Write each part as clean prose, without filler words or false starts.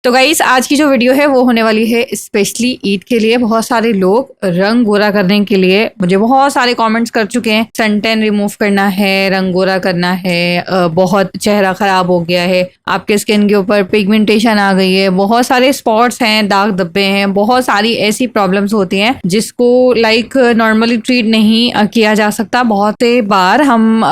तो गाइस आज की जो वीडियो है वो होने वाली है स्पेशली ईद के लिए। बहुत सारे लोग रंग गोरा करने के लिए मुझे बहुत सारे कमेंट्स कर चुके हैं, सन टैन रिमूव करना है, रंग गोरा करना है, बहुत चेहरा खराब हो गया है, आपके स्किन के ऊपर पिगमेंटेशन आ गई है, बहुत सारे स्पॉट्स हैं, दाग धब्बे हैं, बहुत सारी ऐसी प्रॉब्लम्स होती हैं जिसको नॉर्मली ट्रीट नहीं किया जा सकता। बहुत बार हम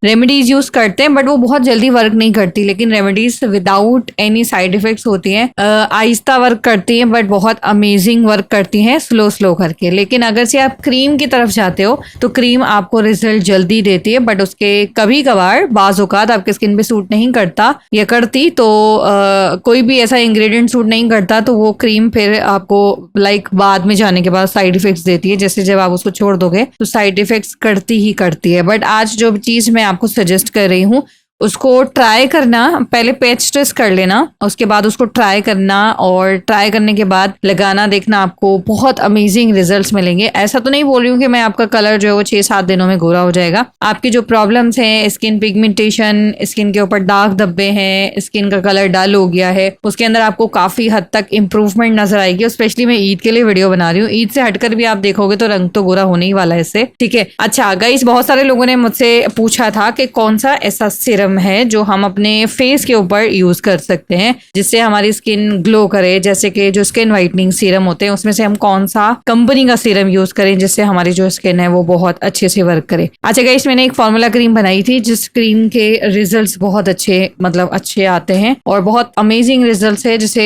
रेमेडीज यूज करते हैं बट वो बहुत जल्दी वर्क नहीं करती, लेकिन remedies without any side effects होती हैं, आहिस्ता वर्क करती हैं बट बहुत अमेजिंग वर्क करती हैं स्लो स्लो करके। लेकिन अगर से आप क्रीम की तरफ जाते हो तो क्रीम आपको रिजल्ट जल्दी देती है, बट उसके कभी कभार बाज़ औक़ात आपके स्किन पे सूट नहीं करता या करती तो कोई भी ऐसा इंग्रेडिएंट सूट नहीं करता तो वो क्रीम फिर आपको बाद में जाने के बाद साइड इफेक्ट्स देती है। जैसे जब आप उसको छोड़ दोगे तो साइड इफेक्ट्स करती ही करती है। बट आज जो चीज़ मैं आपको सजेस्ट कर रही हूँ उसको ट्राई करना, पहले पैच टेस्ट कर लेना, उसके बाद उसको ट्राई करना और ट्राई करने के बाद लगाना, देखना आपको बहुत अमेजिंग रिजल्ट्स मिलेंगे। ऐसा तो नहीं बोल रही हूँ कि मैं आपका कलर जो है वो 6-7 दिनों में गोरा हो जाएगा। आपकी जो प्रॉब्लम्स हैं, स्किन पिगमेंटेशन, स्किन के ऊपर दाग धब्बे हैं, स्किन का कलर डल हो गया है, उसके अंदर आपको काफी हद तक इम्प्रूवमेंट नजर आएगी। स्पेशली मैं ईद के लिए वीडियो बना रही हूँ, ईद से हटकर भी आप देखोगे तो रंग तो गोरा होने ही वाला है इससे, ठीक है। अच्छा गाइस, बहुत सारे लोगों ने मुझसे पूछा था कि कौन सा ऐसा सीरम है जो हम अपने फेस के ऊपर यूज कर सकते हैं जिससे हमारी स्किन ग्लो करे। जैसे कि जो स्किन वाइटनिंग सीरम होते हैं उसमें से हम कौन सा कंपनी का सीरम यूज करें जिससे हमारी जो स्किन है वो बहुत अच्छे से वर्क करे। अच्छा गाइस, मैंने एक फॉर्मूला क्रीम बनाई थी जिस क्रीम के रिजल्ट्स बहुत अच्छे आते हैं और बहुत अमेजिंग रिजल्ट्स है। जिसे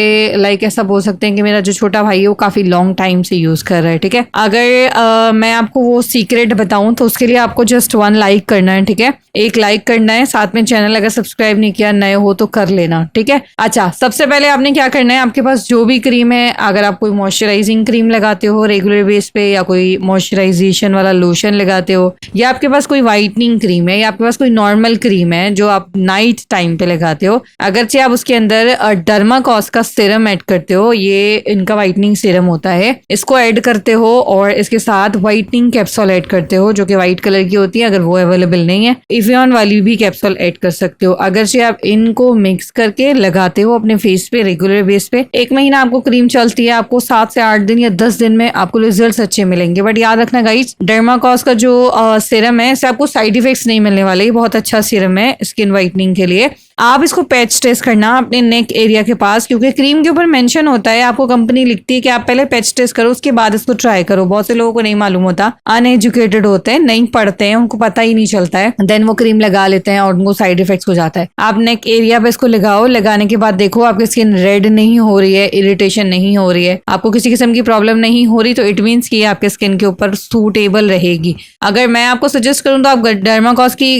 ऐसा बोल सकते हैं कि मेरा जो छोटा भाई है वो काफी लॉन्ग टाइम से यूज कर रहा है, ठीक है। अगर मैं आपको वो सीक्रेट बताऊं तो उसके लिए आपको जस्ट 1 लाइक करना है, ठीक है। 1 लाइक करना है, साथ में चैनल अगर सब्सक्राइब नहीं किया, नए हो तो कर लेना, ठीक है। अच्छा, सबसे पहले आपने क्या करना है, आपके पास जो भी क्रीम है, अगर आप कोई मॉइस्चराइजिंग क्रीम लगाते हो रेगुलर बेस पे या कोई मॉइस्चराइजेशन वाला लोशन लगाते हो या आपके पास कोई वाइटनिंग क्रीम है या आपके पास कोई नॉर्मल क्रीम है जो आप नाइट टाइम पे लगाते हो, अगरचे आप उसके अंदर डर्माकॉस का सीरम ऐड करते हो, ये इनका वाइटनिंग सीरम होता है, इसको ऐड करते हो और इसके साथ वाइटनिंग कैप्सूल ऐड करते हो जो कि व्हाइट कलर की होती है। अगर वो अवेलेबल नहीं है, एवियन वाली भी कैप्सूल ऐड कर सकते हो। अगर से आप इनको मिक्स करके लगाते हो अपने फेस पे रेगुलर बेस पे, 1 महीना आपको क्रीम चलती है, आपको 7 से 8 दिन या 10 दिन में आपको रिजल्ट्स अच्छे मिलेंगे। बट याद रखना गाइस, डर्माकॉस का जो सीरम है इससे आपको साइड इफेक्ट्स नहीं मिलने वाले, बहुत अच्छा सीरम है स्किन वाइटनिंग के लिए। आप इसको पैच टेस्ट करना अपने नेक एरिया के पास, क्योंकि क्रीम के ऊपर मेंशन होता है, आपको कंपनी लिखती है कि आप पहले पैच टेस्ट करो उसके बाद इसको ट्राई करो। बहुत से लोगों को नहीं मालूम होता, अनएजुकेटेड होते हैं, नहीं पढ़ते हैं, उनको पता ही नहीं चलता है, देन वो क्रीम लगा लेते हैं और उनको साइड इफेक्ट्स हो जाता है। आप नेक एरिया पे इसको लगाओ, लगाने के बाद देखो आपकी स्किन रेड नहीं हो रही है, इरिटेशन नहीं हो रही है, आपको किसी किस्म की प्रॉब्लम नहीं हो रही, तो इट मीन्स कि आपके स्किन के ऊपर सूटेबल रहेगी। अगर मैं आपको सजेस्ट करूं तो आप डर्माकॉस की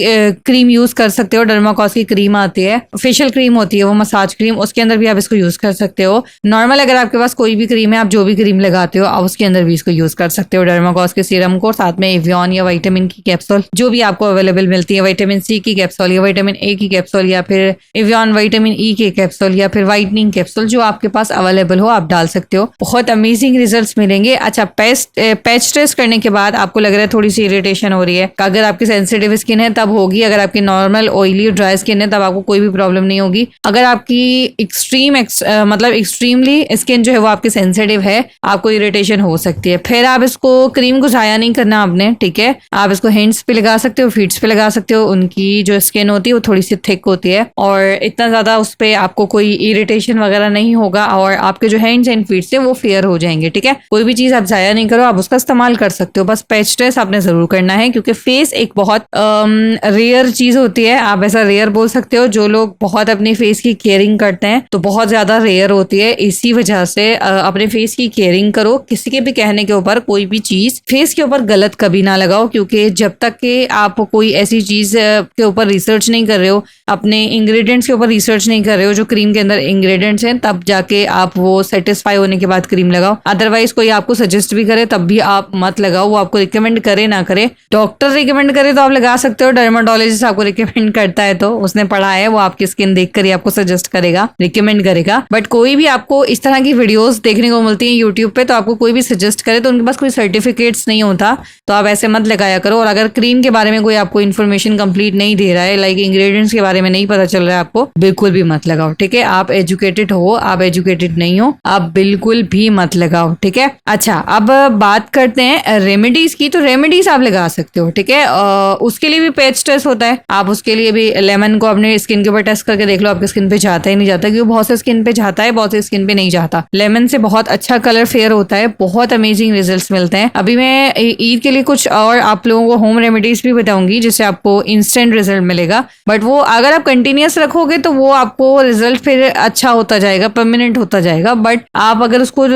क्रीम यूज कर सकते हो। डर्माकॉस की क्रीम आती है, फेशियल क्रीम होती है वो मसाज क्रीम, उसके अंदर भी आप इसको यूज कर सकते हो। नॉर्मल अगर आपके पास कोई भी क्रीम है, आप जो भी क्रीम लगाते हो आप उसके अंदर भी इसको यूज कर सकते हो, डर्माकॉस के सीरम को, साथ में एवियन या विटामिन की कैप्सूल जो भी आपको अवेलेबल मिलती है, विटामिन सी की कैप्सूल या विटामिन ए की कैप्सूल या फिर एवियन विटामिन ई के कैप्सूल या फिर वाइटनिंग कैप्सूल, जो आपके पास अवेलेबल हो आप डाल सकते हो, बहुत अमेजिंग रिजल्ट्स मिलेंगे। अच्छा, पैच टेस्ट करने के बाद आपको लग रहा है थोड़ी सी इरिटेशन हो रही है, अगर आपकी सेंसिटिव स्किन है तब होगी, अगर आपकी नॉर्मल ऑयली ड्राई स्किन है तब आपको कोई भी प्रॉब्लम नहीं होगी। अगर आपकी एक्सट्रीमली स्किन जो है वो आपकी सेंसिटिव है, आपको इरिटेशन हो सकती है, फिर आप इसको क्रीम को जाया नहीं करना आपने, ठीक है। आप इसको हैंड्स पे लगा सकते हो, फीट्स पे लगा सकते हो, उनकी जो स्किन होती है वो थोड़ी सी थिक होती है और इतना ज्यादा उस पर आपको कोई इरिटेशन वगैरह नहीं होगा और आपके जो हैंड्स एंड फीट्स है वो फेयर हो जाएंगे, ठीक है। कोई भी चीज आप जाया नहीं करो, आप उसका इस्तेमाल कर सकते हो, बस पैच टेस्ट आपने जरूर करना है क्योंकि फेस एक बहुत रेयर चीज होती है। आप ऐसा रेयर बोल सकते हो, जो लोग बहुत अपने फेस की केयरिंग करते हैं तो बहुत ज्यादा रेयर होती है। इसी वजह से अपने फेस की केयरिंग करो, किसी के भी कहने के ऊपर कोई भी चीज फेस के ऊपर गलत कभी ना लगाओ, क्योंकि जब तक कि आप कोई ऐसी चीज के ऊपर रिसर्च नहीं कर रहे हो, अपने इंग्रेडिएंट्स के ऊपर रिसर्च नहीं कर रहे हो जो क्रीम के अंदर इंग्रेडिएंट्स हैं, तब जाके आप वो सेटिस्फाई होने के बाद क्रीम लगाओ। अदरवाइज कोई आपको सजेस्ट भी करे तब भी आप मत लगाओ, वो आपको रिकमेंड करे ना करे, डॉक्टर रिकमेंड करे तो आप लगा सकते हो, डर्माटोलॉजिस्ट आपको रिकमेंड करता है तो उसने पढ़ा है, वो आपकी स्किन देखकर ही आपको सजेस्ट करेगा, रिकमेंड करेगा। बट कोई भी आपको इस तरह की वीडियोस देखने को मिलती है यूट्यूब पे, तो आपको कोई भी सजेस्ट करे तो उनके पास कोई सर्टिफिकेट्स नहीं होता, तो आप ऐसे मत लगाया करो। और अगर क्रीम के बारे में कोई आपको इन्फॉर्मेशन कंप्लीट नहीं दे रहा है, लाइक इंग्रेडिएंट्स के बारे में नहीं पता चल रहा है आपको, बिल्कुल भी मत लगाओ, ठीक है। आप एजुकेटेड हो, आप एजुकेटेड नहीं हो, आप बिल्कुल भी मत लगाओ, ठीक है। अच्छा, अब बात करते हैं रेमेडीज की। तो रेमेडीज आप लगा सकते हो, ठीक है। उसके लिए भी पैच टेस्ट होता है। आप उसके लिए भी लेमन को अपने स्किन के ऊपर टेस्ट करके देख लो आपकी स्किन पे जाता है नहीं जाता, क्योंकि बहुत से स्किन पे जाता है, बहुत से स्किन पे नहीं जाता। लेमन से बहुत अच्छा कलर फेयर होता है, बहुत अमेजिंग रिजल्ट्स मिलते हैं। अभी मैं ईद के लिए कुछ और आप लोगों को होम रेमेडीज भी बताऊंगी जिससे आपको इंस्टेंट रिजल्ट मिलेगा। बट वो अगर आप कंटिन्यूअस रखोगे तो वो आपको रिजल्ट फिर अच्छा होता जाएगा, परमानेंट होता जाएगा। बट आप अगर उसको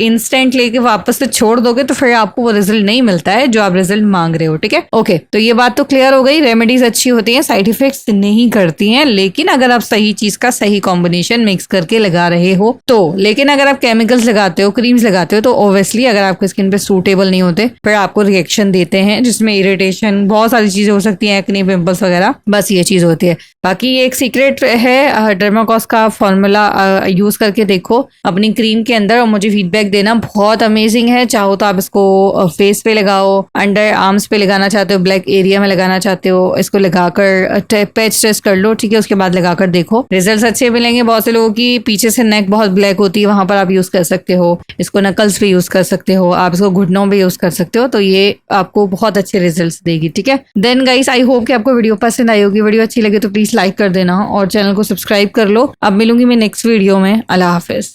इंस्टेंट लेके वापस से छोड़ दोगे तो फिर आपको वो रिजल्ट नहीं मिलता है जो आप रिजल्ट मांग रहे हो, ठीक है। ओके, तो ये बात तो क्लियर हो गई। रेमेडीज अच्छी होती हैं, साइड इफेक्ट्स नहीं करती हैं, लेकिन अगर आप सही चीज का सही कॉम्बिनेशन मिक्स करके लगा रहे हो तो। लेकिन अगर आप केमिकल्स लगाते हो, क्रीम्स लगाते हो, तो ऑब्वियसली अगर आपके स्किन पे सूटेबल नहीं होते फिर आपको रिएक्शन देते हैं, जिसमें इरिटेशन, बहुत सारी चीजें हो सकती हैं, एक्ने, पिंपल्स वगैरह, बस ये चीज होती है। बाकी ये एक सीक्रेट है, डर्माकॉस का फॉर्मूला यूज करके देखो अपनी क्रीम के अंदर और मुझे फीडबैक देना। बहुत अमेजिंग है। चाहो तो आप इसको फेस पे लगाओ, अंडर आर्म्स पे लगाना चाहते हो, ब्लैक एरिया में लगाना चाहते हो, इसको लगाकर पैच टेस्ट कर लो, ठीक है। उसके बाद लगाकर देखो, रिजल्ट्स अच्छे मिलेंगे। बहुत से लोगों की पीछे से नेक बहुत ब्लैक होती है, वहां पर आप यूज कर सकते हो। इसको नकल्स पे यूज कर सकते हो, आप इसको घुटनों पे यूज कर सकते हो, तो ये आपको बहुत अच्छे रिजल्ट्स देगी, ठीक है। देन गाइस, आई होप कि आपको वीडियो पसंद आई होगी। वीडियो अच्छी लगे तो प्लीज लाइक कर देना और चैनल को सब्सक्राइब कर लो। अब मिलूंगी मैं नेक्स्ट वीडियो में। अल्लाह हाफिज।